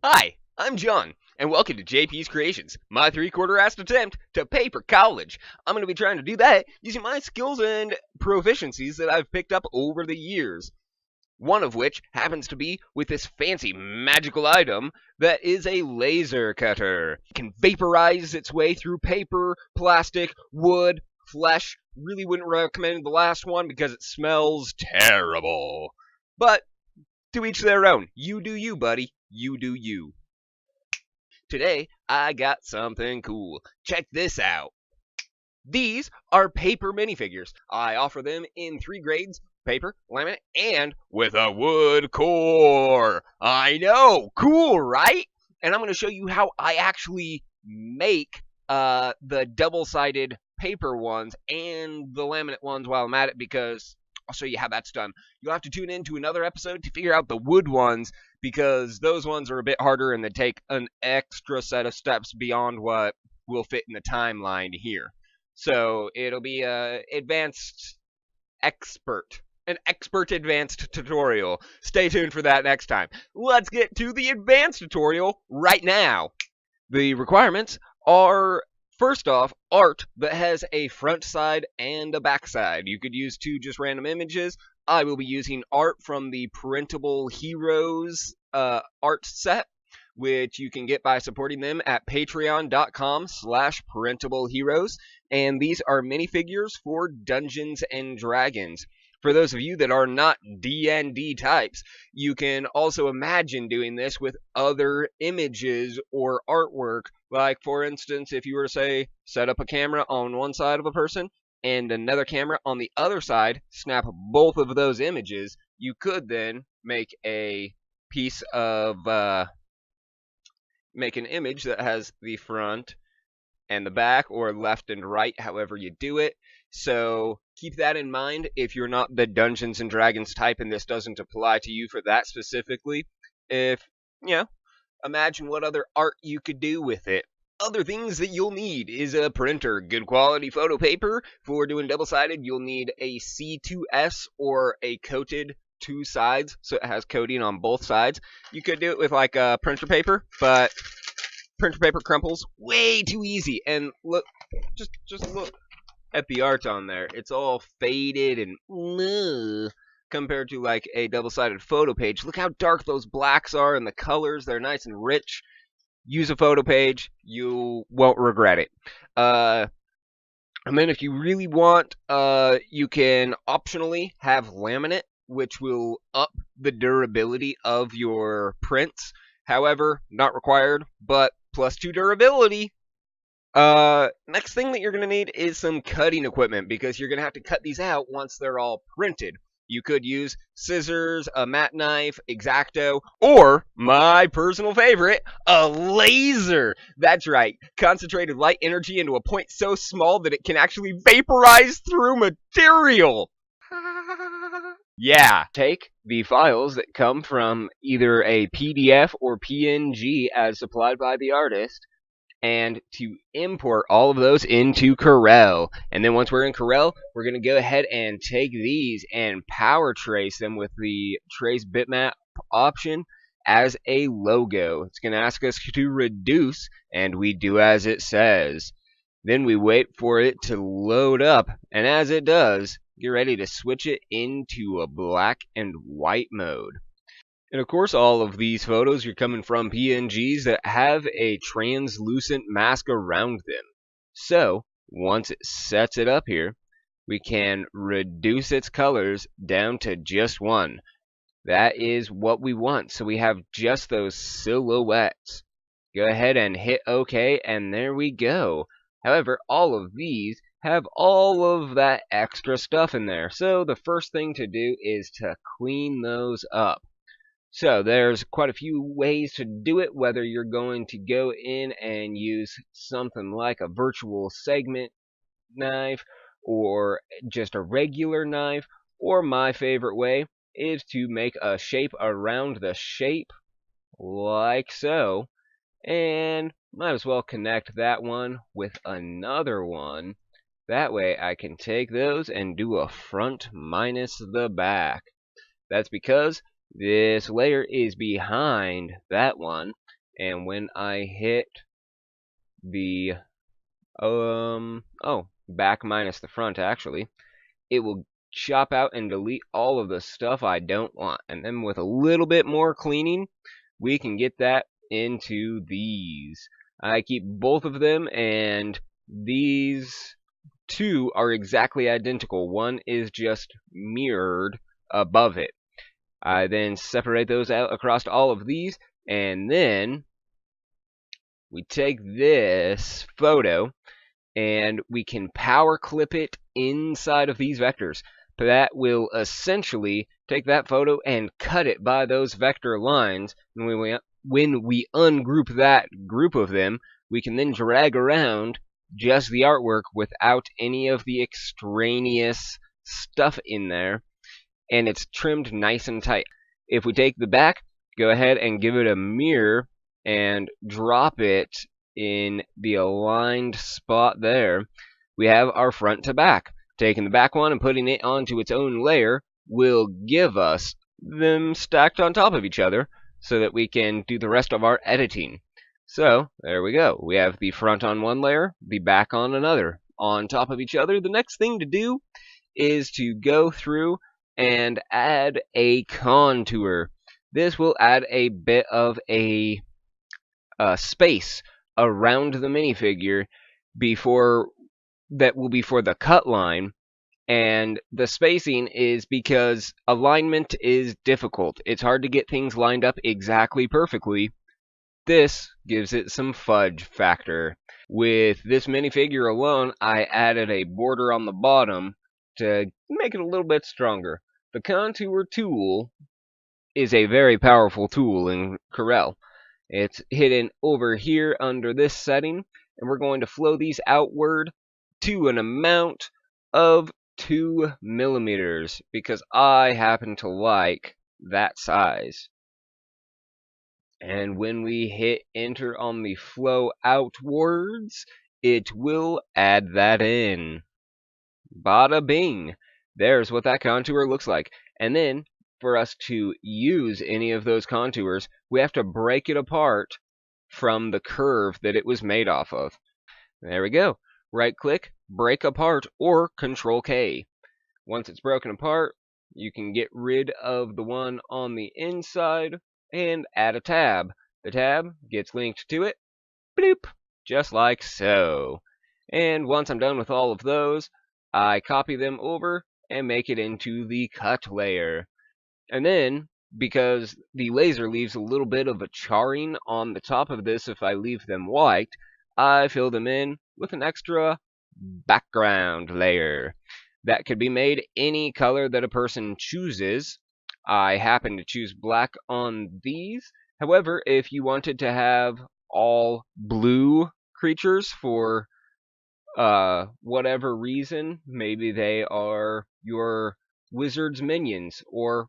Hi, I'm John, and welcome to JPsCreations, my three-quarter-assed attempt to pay for college. I'm going to be trying to do that using my skills and proficiencies that I've picked up over the years. One of which happens to be with this fancy magical item that is a laser cutter. It can vaporize its way through paper, plastic, wood, flesh. Really wouldn't recommend the last one because it smells terrible. But to each their own. You do you, buddy. You do you. Today, I got something cool. Check this out. These are paper minifigures. I offer them in 3 grades: paper, laminate, and with a wood core. I know, cool, right? And I'm going to show you how I actually make the double-sided paper ones and the laminate ones while I'm at it, because I'll show you how that's done. You'll have to tune in to another episode to figure out the wood ones, because those ones are a bit harder and they take an extra set of steps beyond what will fit in the timeline here. So it'll be an expert advanced tutorial. Stay tuned for that next time. Let's get to the advanced tutorial right now. The requirements are, first off, art that has a front side and a back side. You could use 2 just random images. I will be using art from the Printable Heroes art set, which you can get by supporting them at patreon.com/printableheroes. And these are minifigures for Dungeons and Dragons. For those of you that are not D&D types, you can also imagine doing this with other images or artwork. Like, for instance, if you were to say, set up a camera on one side of a person and another camera on the other side, snap both of those images, you could then make a piece of, make an image that has the front and the back, or left and right, however you do it. So keep that in mind if you're not the Dungeons and Dragons type and this doesn't apply to you for that specifically. If, imagine what other art you could do with it. Other things that you'll need is a printer, good quality photo paper. For doing double-sided, you'll need a C2S or a coated 2 sides, so it has coating on both sides. You could do it with like printer paper, but printer paper crumples way too easy. And look, just look at the art on there. It's all faded and compared to like a double-sided photo page. Look how dark those blacks are, and the colors, they're nice and rich. Use a photo page, you won't regret it. And then if you really want, you can optionally have laminate, which will up the durability of your prints. However, not required, but +2 durability. Next thing that you're going to need is some cutting equipment, because you're going to have to cut these out once they're all printed. You could use scissors, a mat knife, X-Acto, or, my personal favorite, a laser! That's right, concentrated light energy into a point so small that it can actually vaporize through material! Yeah, take the files that come from either a PDF or PNG as supplied by the artist, and to import all of those into Corel. And then once we're in Corel, we're going to go ahead and take these and power trace them with the trace bitmap option as a logo. It's going to ask us to reduce, and we do as it says. Then we wait for it to load up, and as it does, get ready to switch it into a black and white mode. And of course, all of these photos are coming from PNGs that have a translucent mask around them. So, once it sets it up here, we can reduce its colors down to just 1. That is what we want, so we have just those silhouettes. Go ahead and hit OK, and there we go. However, all of these have all of that extra stuff in there. So the first thing to do is to clean those up. So there's quite a few ways to do it, whether you're going to go in and use something like a virtual segment knife or just a regular knife, or my favorite way is to make a shape around the shape like so, and might as well connect that one with another one. That way I can take those and do a front minus the back. That's because This layer is behind that one, and when I hit the back minus the front actually, it will chop out and delete all of the stuff I don't want. And then with a little bit more cleaning, we can get that into these. I keep both of them, and these two are exactly identical. One is just mirrored above it. I then separate those out across all of these, and then we take this photo and we can power clip it inside of these vectors. That will essentially take that photo and cut it by those vector lines. And when we ungroup that group of them, we can then drag around just the artwork without any of the extraneous stuff in there, and it's trimmed nice and tight. If we take the back, go ahead and give it a mirror and drop it in the aligned spot there, we have our front to back. Taking the back one and putting it onto its own layer will give us them stacked on top of each other so that we can do the rest of our editing. So there we go. We have the front on one layer, the back on another, on top of each other. The next thing to do is to go through and add a contour. This will add a bit of a space around the minifigure that will be for the cut line, and the spacing is because alignment is difficult. It's hard to get things lined up exactly perfectly. This gives it some fudge factor. With this minifigure alone, I added a border on the bottom to make it a little bit stronger. The contour tool is a very powerful tool in Corel. It's hidden over here under this setting, and we're going to flow these outward to an amount of 2 millimeters because I happen to like that size. And when we hit enter on the flow outwards, it will add that in. Bada bing. There's what that contour looks like. And then for us to use any of those contours, we have to break it apart from the curve that it was made off of. There we go. Right click, break apart, or Control K. Once it's broken apart, you can get rid of the one on the inside and add a tab. The tab gets linked to it, bloop, just like so. And once I'm done with all of those, I copy them over and make it into the cut layer. And then, because the laser leaves a little bit of a charring on the top of this if I leave them white, I fill them in with an extra background layer. That could be made any color that a person chooses. I happen to choose black on these. However, if you wanted to have all blue creatures for whatever reason, maybe they are your wizard's minions, or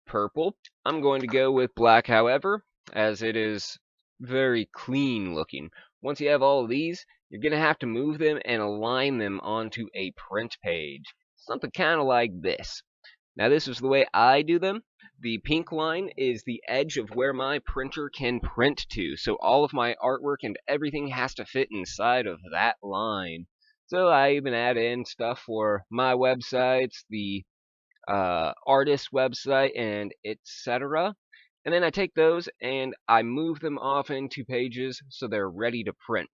purple, I'm going to go with black, however, as it is very clean looking. Once you have all of these, you're going to have to move them and align them onto a print page. Something kind of like this. Now this is the way I do them. The pink line is the edge of where my printer can print to, so all of my artwork and everything has to fit inside of that line. So I even add in stuff for my websites, the artist website, and etc. And then I take those and I move them off into pages so they're ready to print,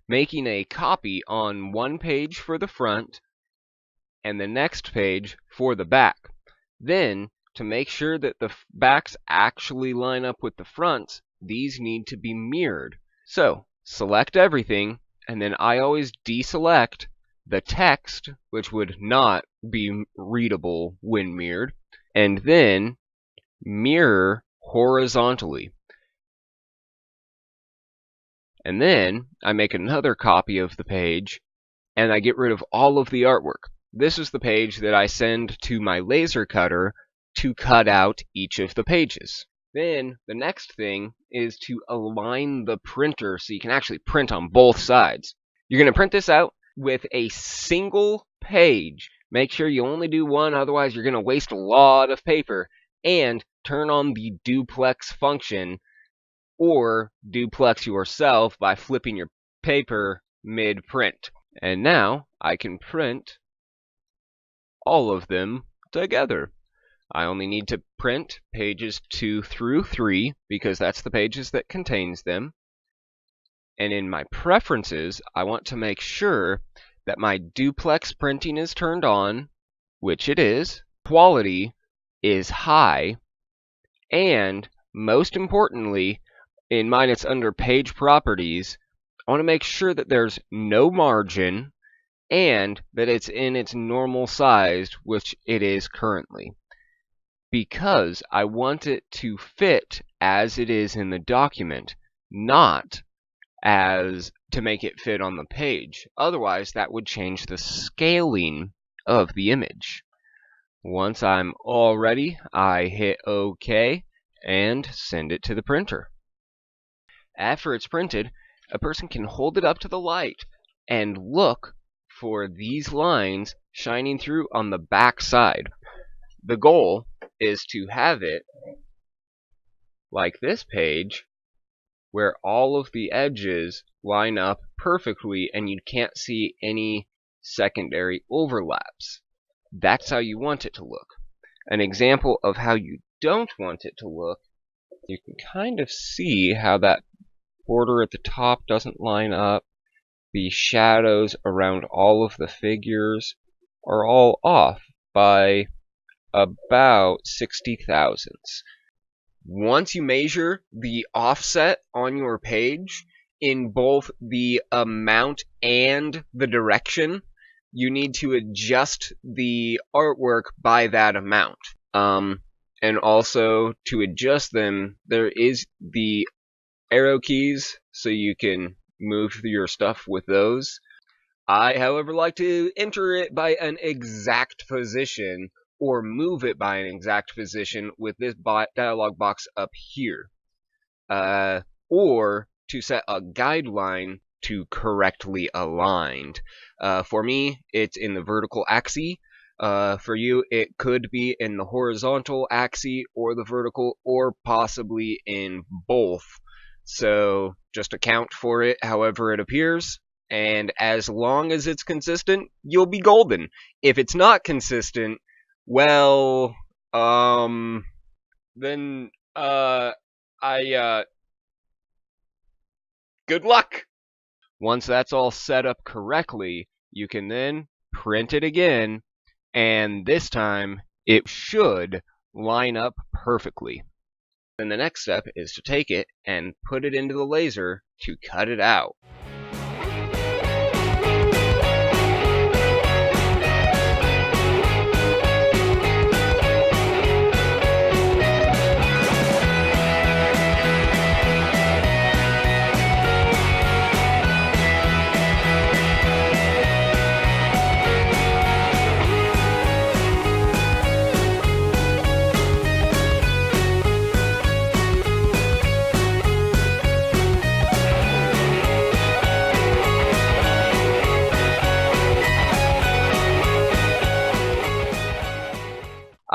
making a copy on one page for the front and the next page for the back. Then, to make sure that the backs actually line up with the fronts, these need to be mirrored. So, select everything, and then I always deselect the text, which would not be readable when mirrored, and then mirror horizontally. And then I make another copy of the page, and I get rid of all of the artwork. This is the page that I send to my laser cutter to cut out each of the pages. Then the next thing is to align the printer so you can actually print on both sides. You're going to print this out with a single page. Make sure you only do one, otherwise you're going to waste a lot of paper. and turn on the duplex function, or duplex yourself by flipping your paper mid-print. And now I can print all of them together. I only need to print pages 2 through 3 because that's the pages that contains them. And in my preferences, I want to make sure that my duplex printing is turned on, which it is, quality is high, and most importantly, in mine it's under page properties, I want to make sure that there's no margin and that it's in its normal size, which it is currently, because I want it to fit as it is in the document, not as to make it fit on the page. Otherwise, that would change the scaling of the image. Once I'm all ready, I hit OK and send it to the printer. After it's printed, a person can hold it up to the light and look for these lines shining through on the back side. The goal is to have it like this page, where all of the edges line up perfectly and you can't see any secondary overlaps. That's how you want it to look. An example of how you don't want it to look, you can kind of see how that border at the top doesn't line up. The shadows around all of the figures are all off by about 60 thousandths. Once you measure the offset on your page in both the amount and the direction, you need to adjust the artwork by that amount. And also, to adjust them, there is the arrow keys, so you can move your stuff with those. I, however, like to enter it by an exact position, or move it by an exact position with this dialog box up here. Or to set a guideline to correctly aligned. For me, it's in the vertical axis. For you, it could be in the horizontal axis or the vertical, or possibly in both. So just account for it however it appears, and as long as it's consistent, you'll be golden. If it's not consistent, well, then, good luck! Once that's all set up correctly, you can then print it again, and this time, it should line up perfectly. Then the next step is to take it and put it into the laser to cut it out.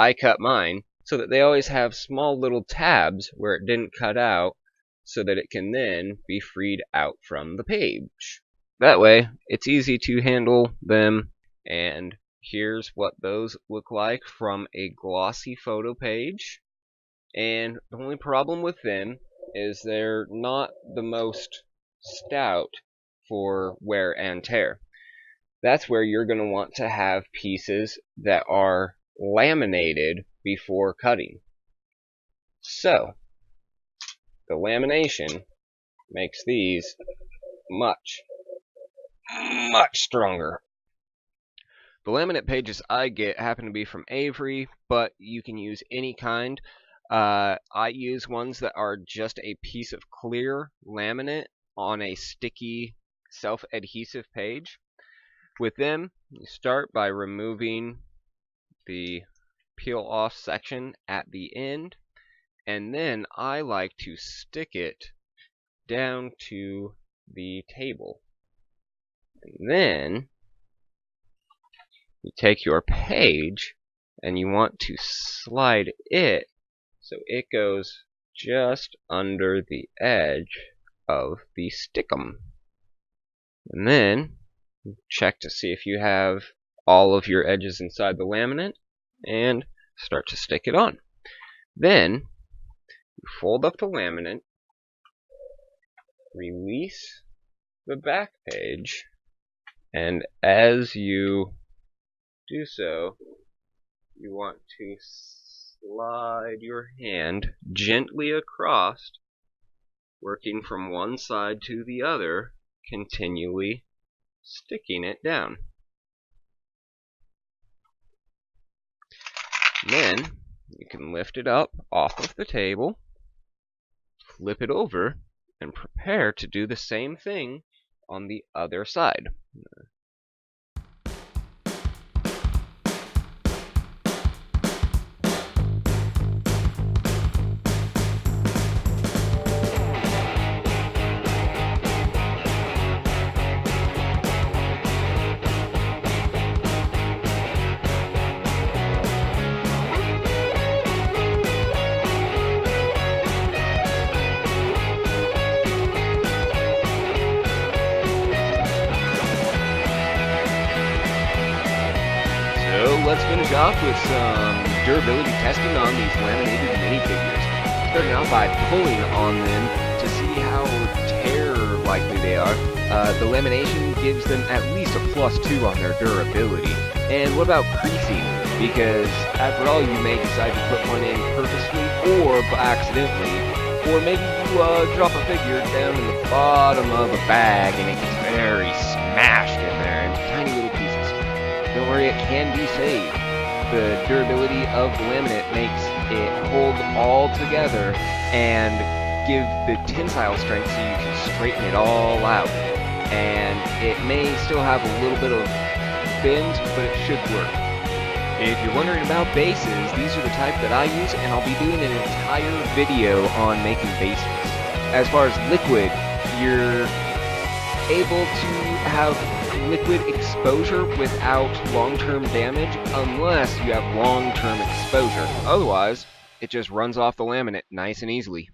I cut mine so that they always have small little tabs where it didn't cut out, so that it can then be freed out from the page. That way, it's easy to handle them, and here's what those look like from a glossy photo page. And the only problem with them is they're not the most stout for wear and tear. That's where you're going to want to have pieces that are laminated before cutting. So, the lamination makes these much stronger. The laminate pages I get happen to be from Avery, but you can use any kind. I use ones that are just a piece of clear laminate on a sticky self-adhesive page. With them, you start by removing the peel off section at the end, and then I like to stick it down to the table. And then you take your page and you want to slide it So it goes just under the edge of the stickum. And then check to see if you have all of your edges inside the laminate and start to stick it on. Then you fold up the laminate, release the back page, and as you do so, you want to slide your hand gently across, working from one side to the other, continually sticking it down. Then you can lift it up off of the table, flip it over, and prepare to do the same thing on the other side. Let's finish off with some durability testing on these laminated minifigures. Starting out by pulling on them to see how tear likely they are. The lamination gives them at least a +2 on their durability. And what about creasing? Because after all, you may decide to put one in purposely or accidentally, or maybe you drop a figure down in the bottom of a bag and it gets very smashed in there into tiny little pieces. Don't worry, it can be saved. The durability of the laminate makes it hold all together and give the tensile strength so you can straighten it all out. And it may still have a little bit of bend, but it should work. If you're wondering about bases, these are the type that I use, and I'll be doing an entire video on making bases. As far as liquid, you're able to have liquid exposure without long-term damage unless you have long-term exposure. Otherwise, it just runs off the laminate nice and easily.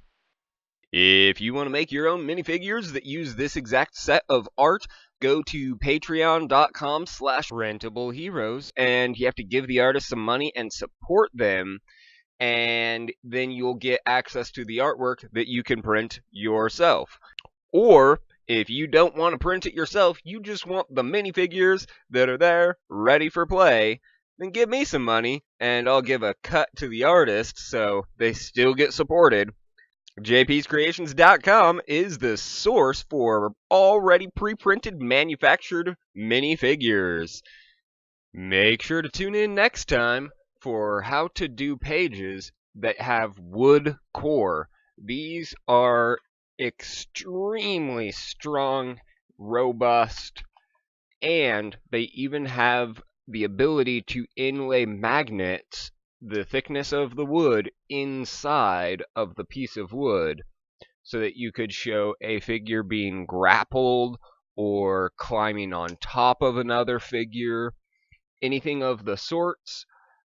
If you want to make your own minifigures that use this exact set of art, go to patreon.com/rentableheroes, and you have to give the artist some money and support them, and then you'll get access to the artwork that you can print yourself. Or if you don't want to print it yourself, you just want the minifigures that are there, ready for play, then give me some money, and I'll give a cut to the artist so they still get supported. JPsCreations.com is the source for already pre-printed manufactured minifigures. Make sure to tune in next time for how to do pages that have wood core. These are extremely strong, robust, and they even have the ability to inlay magnets the thickness of the wood inside of the piece of wood so that you could show a figure being grappled or climbing on top of another figure, anything of the sorts.